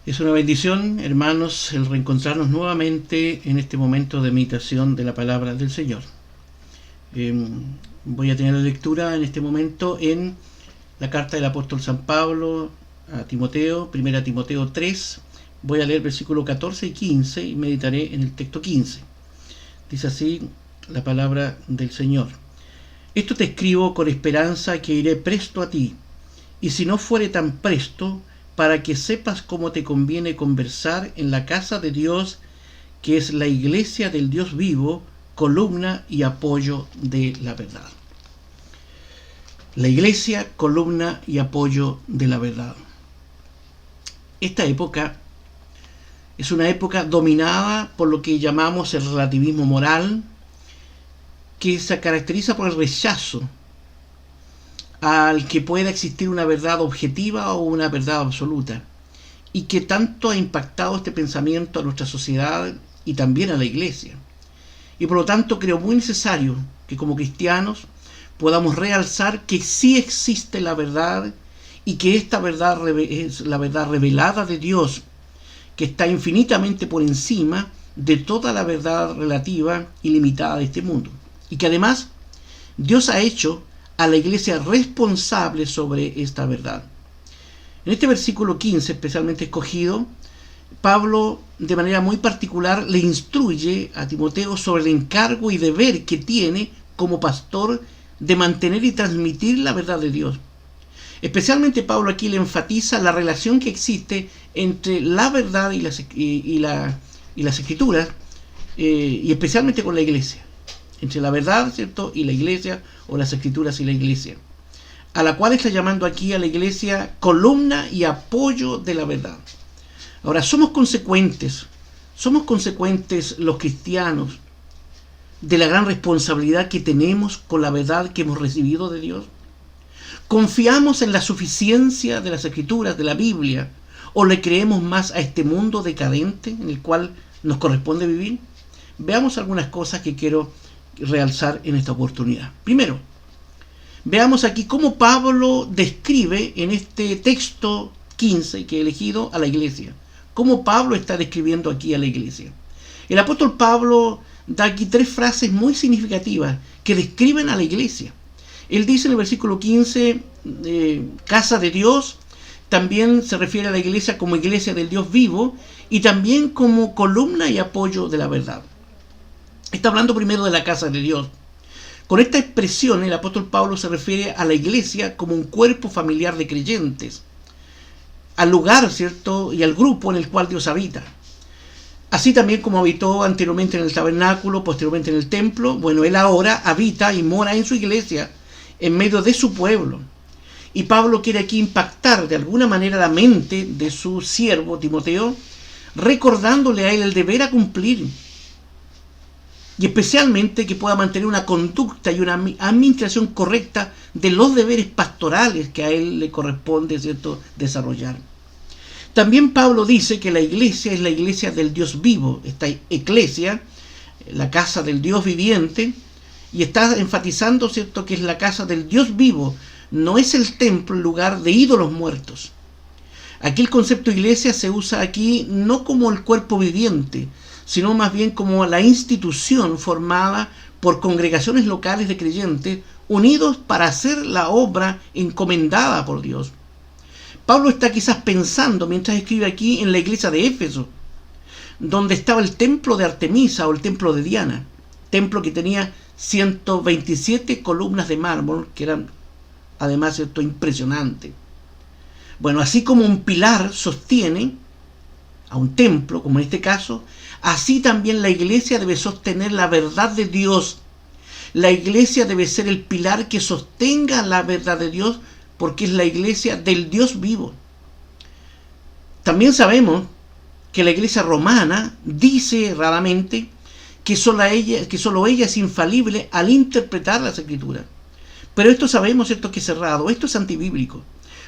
Es una bendición, hermanos, el reencontrarnos nuevamente en este momento de meditación de la palabra del Señor. Voy a tener la lectura en este momento en la carta del apóstol San Pablo a Timoteo, 1 Timoteo 3. Voy a leer versículos 14 y 15 y meditaré en el texto 15. Dice así la palabra del Señor. Esto te escribo con esperanza que iré presto a ti, y si no fuere tan presto, para que sepas cómo te conviene conversar en la casa de Dios, que es la iglesia del Dios vivo, columna y apoyo de la verdad. La iglesia, columna y apoyo de la verdad. Esta época es una época dominada por lo que llamamos el relativismo moral, que se caracteriza por el rechazo al que pueda existir una verdad objetiva o una verdad absoluta, y que tanto ha impactado este pensamiento a nuestra sociedad y también a la iglesia. Y por lo tanto creo muy necesario que como cristianos podamos realzar que sí existe la verdad y que esta verdad es la verdad revelada de Dios, que está infinitamente por encima de toda la verdad relativa y limitada de este mundo, y que además Dios ha hecho a la iglesia responsable sobre esta verdad. En este versículo 15 especialmente escogido, Pablo de manera muy particular le instruye a Timoteo sobre el encargo y deber que tiene como pastor de mantener y transmitir la verdad de Dios. Especialmente Pablo aquí le enfatiza la relación que existe entre la verdad y las escrituras, y especialmente con la iglesia. Entre la verdad, ¿cierto?, y la iglesia, o las escrituras y la iglesia, a la cual está llamando aquí a la iglesia columna y apoyo de la verdad. Ahora, somos consecuentes los cristianos de la gran responsabilidad que tenemos con la verdad que hemos recibido de Dios. ¿Confiamos en la suficiencia de las escrituras, de la Biblia, o le creemos más a este mundo decadente en el cual nos corresponde vivir? Veamos algunas cosas que quiero realzar en esta oportunidad. Primero, veamos aquí cómo Pablo describe en este texto 15 que he elegido a la iglesia. Cómo Pablo está describiendo aquí a la iglesia. El apóstol Pablo da aquí tres frases muy significativas que describen a la iglesia. Él dice en el versículo 15, casa de Dios. También se refiere a la iglesia como iglesia del Dios vivo y también como columna y apoyo de la verdad. Está hablando primero de la casa de Dios. Con esta expresión el apóstol Pablo se refiere a la iglesia como un cuerpo familiar de creyentes, al lugar, ¿cierto?, y al grupo en el cual Dios habita. Así también como habitó anteriormente en el tabernáculo, posteriormente en el templo, bueno, él ahora habita y mora en su iglesia, en medio de su pueblo. Y Pablo quiere aquí impactar de alguna manera la mente de su siervo Timoteo, recordándole a él el deber a cumplir, y especialmente que pueda mantener una conducta y una administración correcta de los deberes pastorales que a él le corresponde, ¿cierto?, desarrollar. También Pablo dice que la iglesia es la iglesia del Dios vivo, esta eclesia, la casa del Dios viviente, y está enfatizando, ¿cierto?, que es la casa del Dios vivo, no es el templo, el lugar de ídolos muertos. Aquí el concepto iglesia se usa aquí no como el cuerpo viviente, sino más bien como la institución formada por congregaciones locales de creyentes unidos para hacer la obra encomendada por Dios. Pablo está quizás pensando, mientras escribe aquí, en la iglesia de Éfeso, donde estaba el templo de Artemisa o el templo de Diana, templo que tenía 127 columnas de mármol, que eran además, ¿cierto?, impresionantes. Bueno, así como un pilar sostiene a un templo, como en este caso, así también la iglesia debe sostener la verdad de Dios. La iglesia debe ser el pilar que sostenga la verdad de Dios, porque es la iglesia del Dios vivo. También sabemos que la iglesia romana dice erradamente que solo ella es infalible al interpretar las escrituras. Pero esto sabemos, ¿cierto?, que es errado, esto es antibíblico,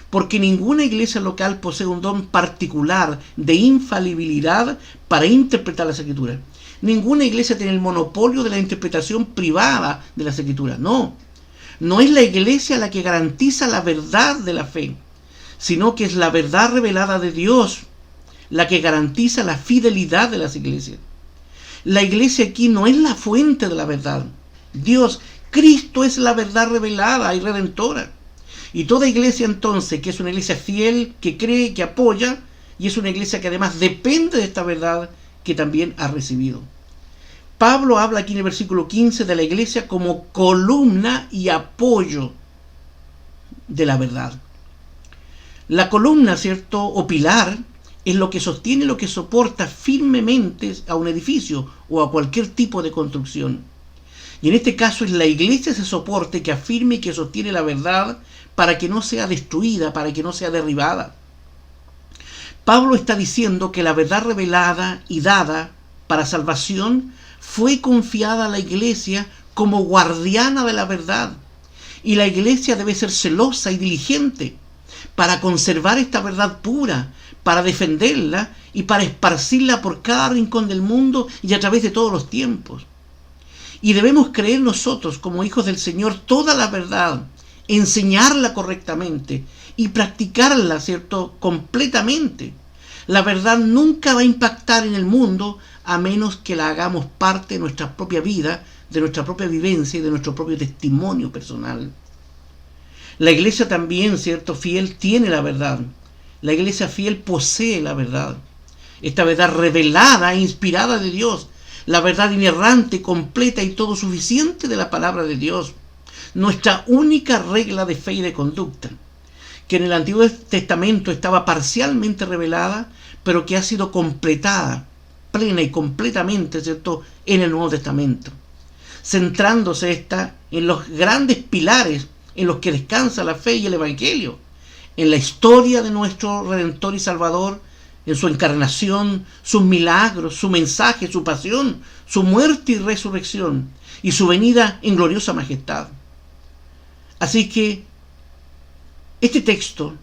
porque ninguna iglesia local posee un don particular de infalibilidad para interpretar las escrituras. Ninguna iglesia tiene el monopolio de la interpretación privada de las escrituras. No es la iglesia la que garantiza la verdad de la fe, sino que es la verdad revelada de Dios, la que garantiza la fidelidad de las iglesias. La iglesia aquí no es la fuente de la verdad. Dios, Cristo es la verdad revelada y redentora. Y toda iglesia entonces, que es una iglesia fiel, que cree, que apoya, y es una iglesia que además depende de esta verdad que también ha recibido. Pablo habla aquí en el versículo 15 de la iglesia como columna y apoyo de la verdad. La columna, ¿cierto?, o pilar, es lo que sostiene, lo que soporta firmemente a un edificio o a cualquier tipo de construcción. Y en este caso es la iglesia ese soporte que afirma y que sostiene la verdad para que no sea destruida, para que no sea derribada. Pablo está diciendo que la verdad revelada y dada para salvación fue confiada a la iglesia como guardiana de la verdad. Y la iglesia debe ser celosa y diligente para conservar esta verdad pura, para defenderla y para esparcirla por cada rincón del mundo y a través de todos los tiempos. Y debemos creer nosotros, como hijos del Señor, toda la verdad, enseñarla correctamente y practicarla, ¿cierto?, completamente. La verdad nunca va a impactar en el mundo a menos que la hagamos parte de nuestra propia vida, de nuestra propia vivencia y de nuestro propio testimonio personal. La iglesia también, ¿cierto?, fiel, tiene la verdad. La iglesia fiel posee la verdad. Esta verdad revelada e inspirada de Dios. La verdad inerrante, completa y todo suficiente de la palabra de Dios. Nuestra única regla de fe y de conducta, que en el Antiguo Testamento estaba parcialmente revelada, pero que ha sido completada, plena y completamente, ¿cierto?, en el Nuevo Testamento. Centrándose esta en los grandes pilares en los que descansa la fe y el Evangelio, en la historia de nuestro Redentor y Salvador, en su encarnación, sus milagros, su mensaje, su pasión, su muerte y resurrección, y su venida en gloriosa majestad. Así que este texto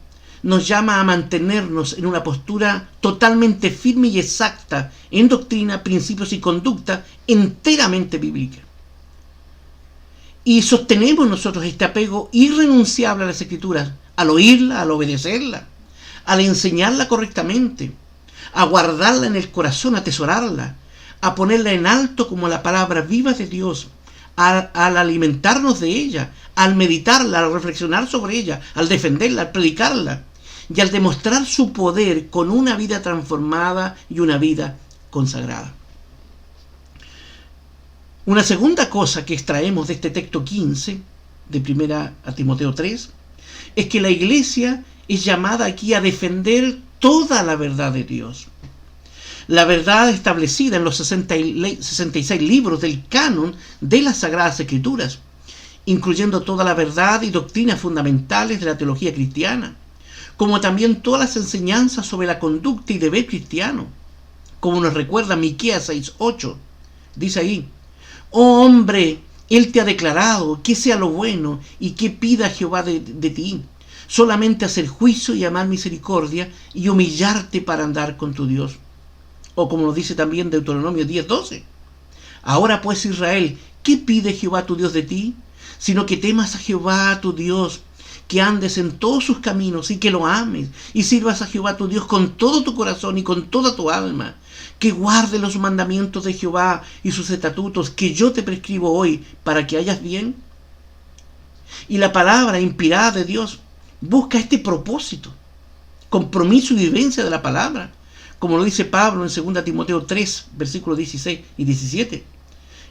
nos llama a mantenernos en una postura totalmente firme y exacta en doctrina, principios y conducta enteramente bíblica. Y sostenemos nosotros este apego irrenunciable a las Escrituras, al oírla, al obedecerla, al enseñarla correctamente, a guardarla en el corazón, a atesorarla, a ponerla en alto como la palabra viva de Dios, al alimentarnos de ella, al meditarla, al reflexionar sobre ella, al defenderla, al predicarla y al demostrar su poder con una vida transformada y una vida consagrada. Una segunda cosa que extraemos de este texto 15 de 1 a Timoteo 3 es que la iglesia es llamada aquí a defender toda la verdad de Dios. La verdad establecida en los 66 libros del canon de las Sagradas Escrituras, incluyendo toda la verdad y doctrinas fundamentales de la teología cristiana, como también todas las enseñanzas sobre la conducta y deber cristiano, como nos recuerda Miqueas 6:8. Dice ahí: oh hombre, Él te ha declarado qué sea lo bueno y qué pida Jehová de ti, solamente hacer juicio y amar misericordia y humillarte para andar con tu Dios. O como nos dice también Deuteronomio 10:12. Ahora pues, Israel, ¿qué pide Jehová tu Dios de ti? Sino que temas a Jehová tu Dios, que andes en todos sus caminos y que lo ames, y sirvas a Jehová tu Dios con todo tu corazón y con toda tu alma, que guarde los mandamientos de Jehová y sus estatutos que yo te prescribo hoy para que hayas bien. Y la palabra inspirada de Dios busca este propósito, compromiso y vivencia de la palabra, como lo dice Pablo en 2 Timoteo 3, versículos 16 y 17.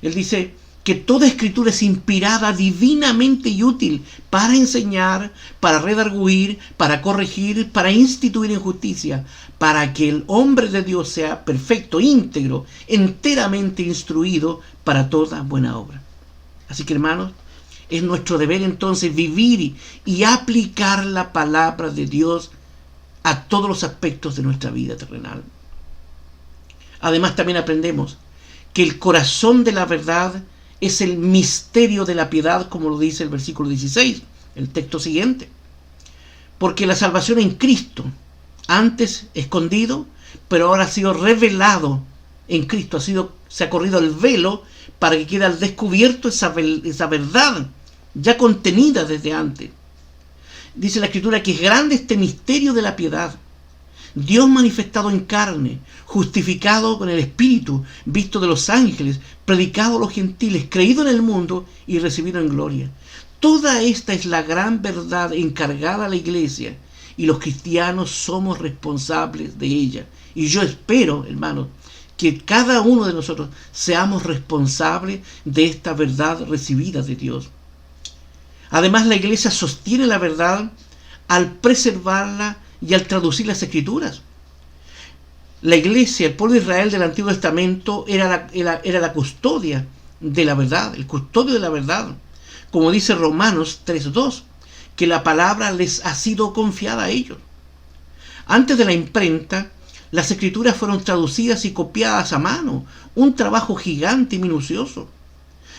Él dice que toda escritura es inspirada divinamente y útil para enseñar, para redarguir, para corregir, para instituir en justicia, para que el hombre de Dios sea perfecto, íntegro, enteramente instruido para toda buena obra. Así que, hermanos, es nuestro deber entonces vivir y aplicar la palabra de Dios a todos los aspectos de nuestra vida terrenal. Además, también aprendemos que el corazón de la verdad es el misterio de la piedad, como lo dice el versículo 16, el texto siguiente. Porque la salvación en Cristo, antes escondido, pero ahora ha sido revelado en Cristo, se ha corrido el velo para que quede al descubierto esa verdad ya contenida desde antes. Dice la Escritura que es grande este misterio de la piedad. Dios manifestado en carne, justificado con el Espíritu, visto de los ángeles, predicado a los gentiles, creído en el mundo y recibido en gloria. Toda esta es la gran verdad encargada a la iglesia, y los cristianos somos responsables de ella. Y yo espero, hermanos, que cada uno de nosotros seamos responsables de esta verdad recibida de Dios. Además, la iglesia sostiene la verdad al preservarla y al traducir las Escrituras. La iglesia, el pueblo de Israel del Antiguo Testamento, era la custodia de la verdad, el custodio de la verdad. Como dice Romanos 3:2, que la palabra les ha sido confiada a ellos. Antes de la imprenta, las Escrituras fueron traducidas y copiadas a mano, un trabajo gigante y minucioso.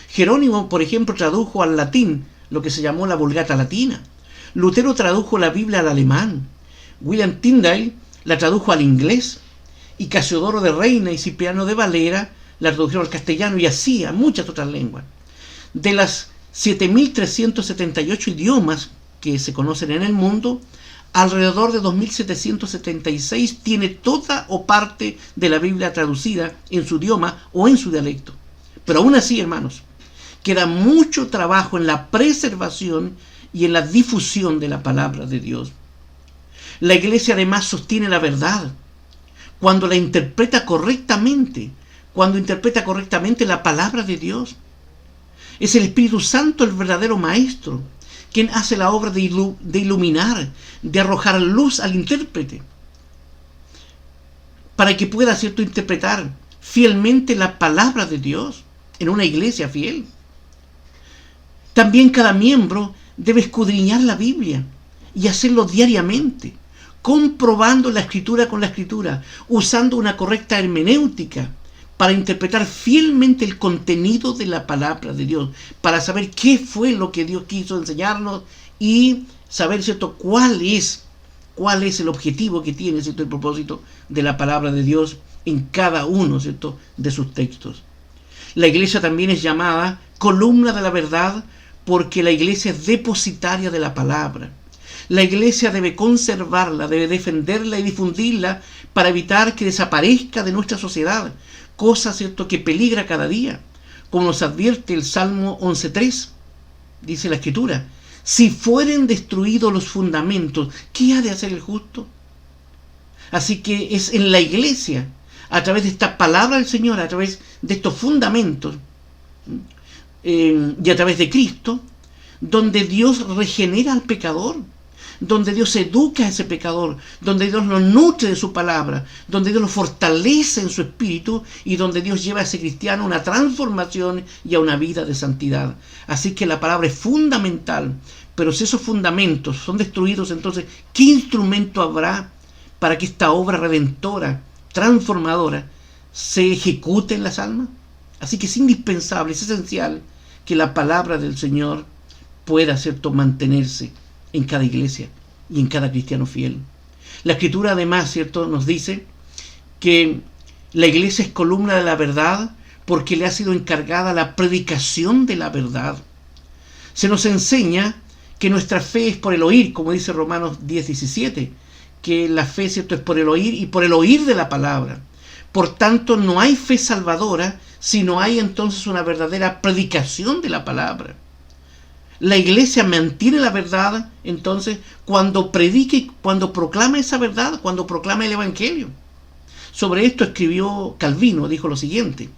Jerónimo, por ejemplo, tradujo al latín lo que se llamó la Vulgata Latina. Lutero tradujo la Biblia al alemán. William Tyndale la tradujo al inglés. Y Casiodoro de Reina y Cipriano de Valera la tradujeron al castellano, y así a muchas otras lenguas. De las 7.378 idiomas que se conocen en el mundo, alrededor de 2.776 tiene toda o parte de la Biblia traducida en su idioma o en su dialecto. Pero aún así, hermanos, queda mucho trabajo en la preservación y en la difusión de la palabra de Dios. La iglesia además sostiene la verdad cuando la interpreta correctamente, la palabra de Dios. Es el Espíritu Santo el verdadero maestro, quien hace la obra de iluminar, de arrojar luz al intérprete, para que pueda, interpretar fielmente la palabra de Dios en una iglesia fiel. También cada miembro debe escudriñar la Biblia y hacerlo diariamente, comprobando la Escritura con la Escritura, usando una correcta hermenéutica para interpretar fielmente el contenido de la palabra de Dios, para saber qué fue lo que Dios quiso enseñarnos y saber, cuál es el objetivo que tiene, el propósito de la palabra de Dios en cada uno, de sus textos. La iglesia también es llamada columna de la verdad porque la iglesia es depositaria de la palabra. La iglesia debe conservarla, debe defenderla y difundirla para evitar que desaparezca de nuestra sociedad, cosa, que peligra cada día. Como nos advierte el Salmo 11:3, dice la Escritura: si fueren destruidos los fundamentos, ¿qué ha de hacer el justo? Así que es en la iglesia, a través de esta palabra del Señor, a través de estos fundamentos, y a través de Cristo, donde Dios regenera al pecador, donde Dios educa a ese pecador, donde Dios lo nutre de su palabra, donde Dios lo fortalece en su espíritu y donde Dios lleva a ese cristiano a una transformación y a una vida de santidad. Así que la palabra es fundamental, pero si esos fundamentos son destruidos, entonces, ¿qué instrumento habrá para que esta obra redentora, transformadora, se ejecute en las almas? Así que es indispensable, es esencial que la palabra del Señor pueda, mantenerse en cada iglesia y en cada cristiano fiel. La Escritura además, nos dice que la iglesia es columna de la verdad porque le ha sido encargada la predicación de la verdad. Se nos enseña que nuestra fe es por el oír, como dice Romanos 10:17, que la fe, es por el oír y por el oír de la palabra. Por tanto, no hay fe salvadora si no hay entonces una verdadera predicación de la palabra. La iglesia mantiene la verdad, entonces, cuando predica y cuando proclama esa verdad, cuando proclama el Evangelio. Sobre esto escribió Calvino, dijo lo siguiente: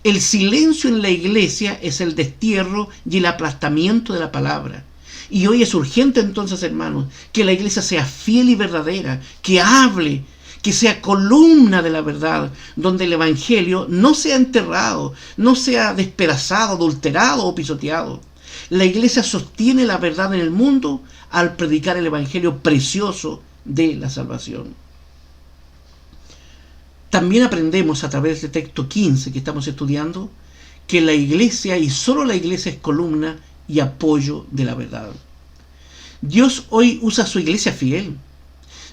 el silencio en la iglesia es el destierro y el aplastamiento de la palabra. Y hoy es urgente entonces, hermanos, que la iglesia sea fiel y verdadera, que hable, que sea columna de la verdad, donde el Evangelio no sea enterrado, no sea despedazado, adulterado o pisoteado. La iglesia sostiene la verdad en el mundo al predicar el Evangelio precioso de la salvación. También aprendemos a través del texto 15 que estamos estudiando que la iglesia, y solo la iglesia, es columna y apoyo de la verdad. Dios hoy usa a su iglesia fiel.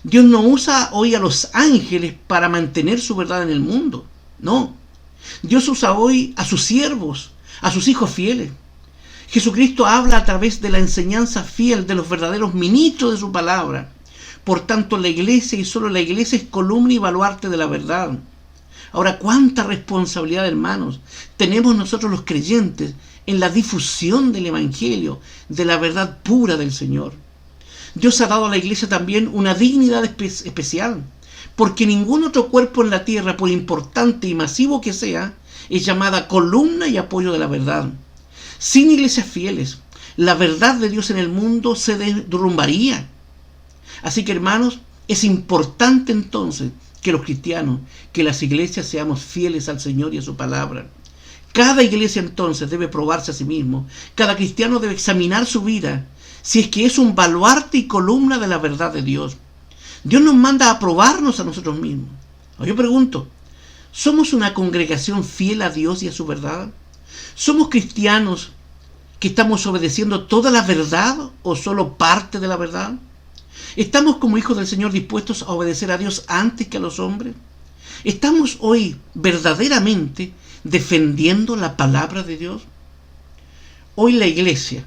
Dios no usa hoy a los ángeles para mantener su verdad en el mundo. No. Dios usa hoy a sus siervos, a sus hijos fieles. Jesucristo habla a través de la enseñanza fiel de los verdaderos ministros de su palabra, Por tanto, la iglesia y solo la iglesia es columna y baluarte de la verdad. Ahora, cuánta responsabilidad, hermanos, tenemos nosotros los creyentes en la difusión del Evangelio, de la verdad pura del Señor. Dios ha dado a la iglesia también una dignidad especial, porque ningún otro cuerpo en la tierra, por importante y masivo que sea, es llamada columna y apoyo de la verdad. Sin iglesias fieles, la verdad de Dios en el mundo se derrumbaría. Así que, hermanos, es importante entonces que los cristianos, que las iglesias seamos fieles al Señor y a su palabra. Cada iglesia entonces debe probarse a sí mismo. Cada cristiano debe examinar su vida, si es que es un baluarte y columna de la verdad de Dios. Dios nos manda a probarnos a nosotros mismos. Yo pregunto, ¿somos una congregación fiel a Dios y a su verdad? ¿Somos cristianos que estamos obedeciendo toda la verdad o solo parte de la verdad? ¿Estamos como hijos del Señor dispuestos a obedecer a Dios antes que a los hombres? ¿Estamos hoy verdaderamente defendiendo la palabra de Dios? Hoy la iglesia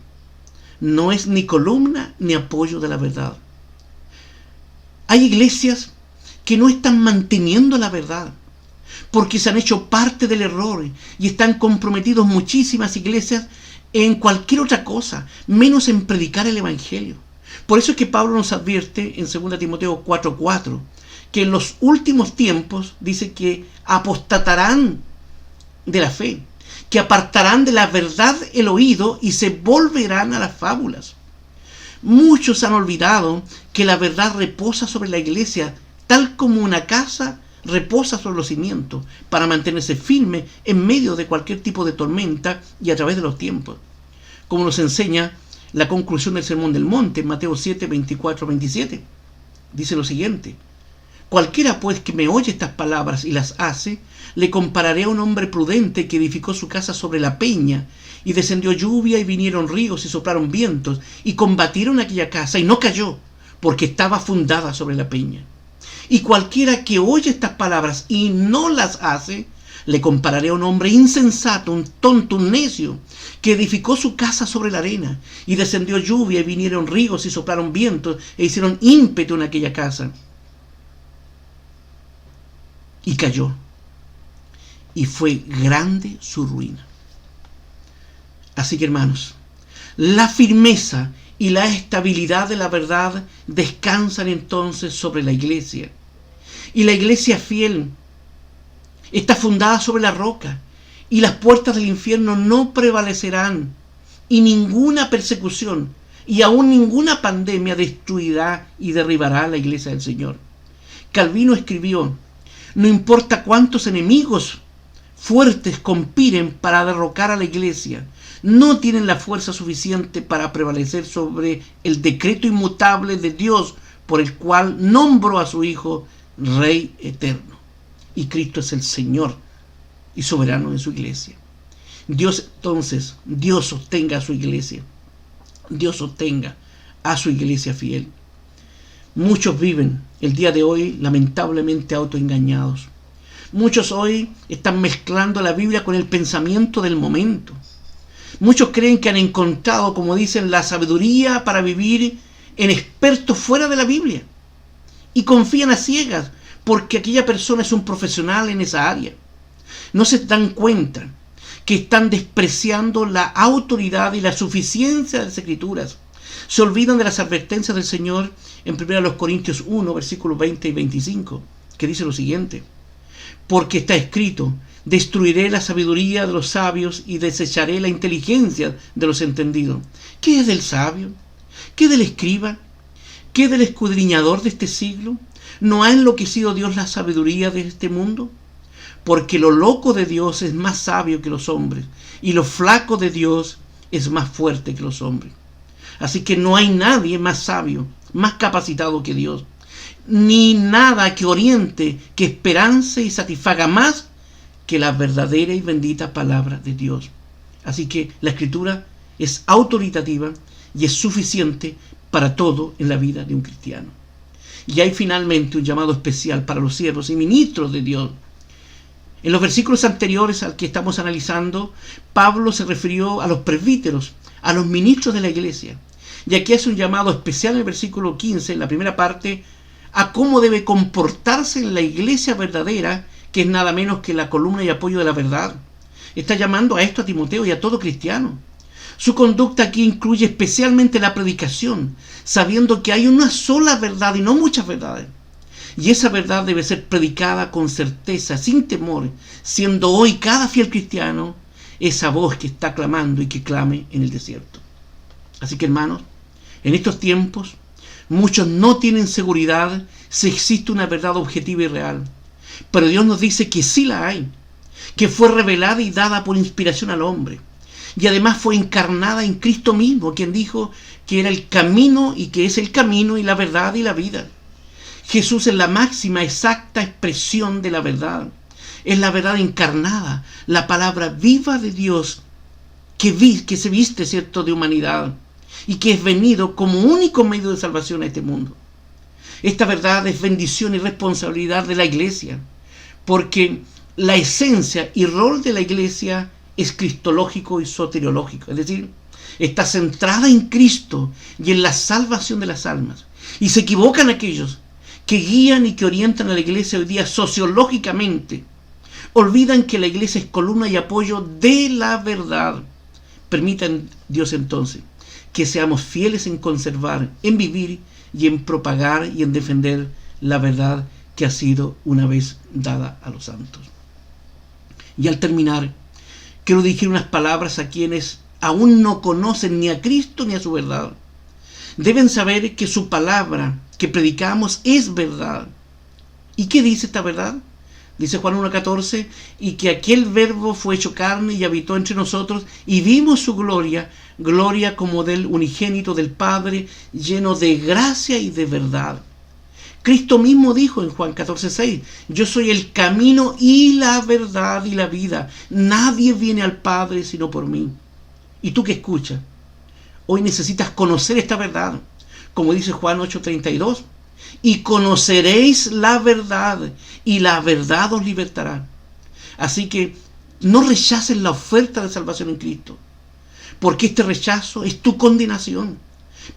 no es ni columna ni apoyo de la verdad. Hay iglesias que no están manteniendo la verdad porque se han hecho parte del error y están comprometidos muchísimas iglesias en cualquier otra cosa, menos en predicar el Evangelio. Por eso es que Pablo nos advierte en 2 Timoteo 4:4 que en los últimos tiempos dice que apostatarán de la fe, que apartarán de la verdad el oído y se volverán a las fábulas. Muchos han olvidado que la verdad reposa sobre la iglesia, tal como una casa reposa sobre los cimientos, para mantenerse firme en medio de cualquier tipo de tormenta y a través de los tiempos. Como nos enseña la conclusión del Sermón del Monte, Mateo 7:24-27. Dice lo siguiente: cualquiera pues que me oye estas palabras y las hace, le compararé a un hombre prudente que edificó su casa sobre la peña, y descendió lluvia y vinieron ríos y soplaron vientos y combatieron aquella casa y no cayó, porque estaba fundada sobre la peña. Y cualquiera que oye estas palabras y no las hace, le compararé a un hombre insensato, un tonto, un necio, que edificó su casa sobre la arena, y descendió lluvia y vinieron ríos y soplaron vientos e hicieron ímpetu en aquella casa. Y cayó, y fue grande su ruina. Así que, hermanos, la firmeza y la estabilidad de la verdad descansan entonces sobre la iglesia. Y la iglesia fiel está fundada sobre la roca, y las puertas del infierno no prevalecerán, y ninguna persecución y aún ninguna pandemia destruirá y derribará la iglesia del Señor. Calvino escribió: no importa cuántos enemigos fuertes conspiren para derrocar a la iglesia, no tienen la fuerza suficiente para prevalecer sobre el decreto inmutable de Dios, por el cual nombró a su Hijo Rey eterno. Y Cristo es el Señor y soberano de su iglesia. Dios sostenga a su iglesia. Dios sostenga a su iglesia fiel. Muchos viven el día de hoy lamentablemente autoengañados. Muchos hoy están mezclando la Biblia con el pensamiento del momento. Muchos creen que han encontrado, como dicen, la sabiduría para vivir en expertos fuera de la Biblia. Y confían a ciegas porque aquella persona es un profesional en esa área. No se dan cuenta que están despreciando la autoridad y la suficiencia de las Escrituras. Se olvidan de las advertencias del Señor en 1 Corintios 1, versículos 20 y 25, que dice lo siguiente: porque está escrito, destruiré la sabiduría de los sabios y desecharé la inteligencia de los entendidos. ¿Qué es del sabio? ¿Qué del escriba? ¿Qué del escudriñador de este siglo? ¿No ha enloquecido Dios la sabiduría de este mundo? Porque lo loco de Dios es más sabio que los hombres, y lo flaco de Dios es más fuerte que los hombres. Así que no hay nadie más sabio, más capacitado que Dios, ni nada que oriente, que esperance y satisfaga más que la verdadera y bendita palabra de Dios. Así que la Escritura es autoritativa y es suficiente para todo en la vida de un cristiano. Y hay finalmente un llamado especial para los siervos y ministros de Dios. En los versículos anteriores al que estamos analizando, Pablo se refirió a los presbíteros, a los ministros de la iglesia. Y aquí hace un llamado especial en el versículo 15, en la primera parte, a cómo debe comportarse en la iglesia verdadera, que es nada menos que la columna y apoyo de la verdad. Está llamando a esto a Timoteo y a todo cristiano. Su conducta aquí incluye especialmente la predicación, sabiendo que hay una sola verdad y no muchas verdades. Y esa verdad debe ser predicada con certeza, sin temor, siendo hoy cada fiel cristiano esa voz que está clamando y que clame en el desierto. Así que, hermanos, en estos tiempos, muchos no tienen seguridad si existe una verdad objetiva y real. Pero Dios nos dice que sí la hay, que fue revelada y dada por inspiración al hombre. Y además fue encarnada en Cristo mismo, quien dijo que era el camino y que es el camino y la verdad y la vida. Jesús es la máxima exacta expresión de la verdad. Es la verdad encarnada, la palabra viva de Dios que se viste, ¿cierto?, de humanidad y que es venido como único medio de salvación a este mundo. Esta verdad es bendición y responsabilidad de la iglesia, porque la esencia y rol de la iglesia es cristológico y soteriológico, es decir, está centrada en Cristo y en la salvación de las almas. Y se equivocan aquellos que guían y que orientan a la iglesia hoy día sociológicamente. Olvidan que la iglesia es columna y apoyo de la verdad. Permitan, Dios, entonces, que seamos fieles en conservar, en vivir y en propagar y en defender la verdad que ha sido una vez dada a los santos. Y al terminar, quiero dirigir unas palabras a quienes aún no conocen ni a Cristo ni a su verdad. Deben saber que su palabra que predicamos es verdad. ¿Y qué dice esta verdad? Dice Juan 1:14, y que aquel verbo fue hecho carne y habitó entre nosotros, y vimos su gloria, gloria como del unigénito del Padre, lleno de gracia y de verdad. Cristo mismo dijo en Juan 14:6, yo soy el camino y la verdad y la vida. Nadie viene al Padre sino por mí. ¿Y tú que escuchas? Hoy necesitas conocer esta verdad, como dice Juan 8:32. Y conoceréis la verdad, y la verdad os libertará. Así que no rechaces la oferta de salvación en Cristo, porque este rechazo es tu condenación.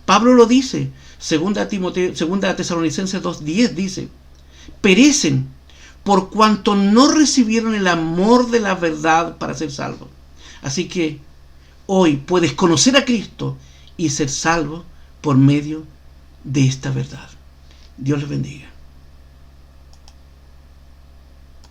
Pablo lo dice, segunda Tesalonicenses 2:10 dice, perecen por cuanto no recibieron el amor de la verdad para ser salvos. Así que hoy puedes conocer a Cristo y ser salvo por medio de esta verdad. Dios les bendiga.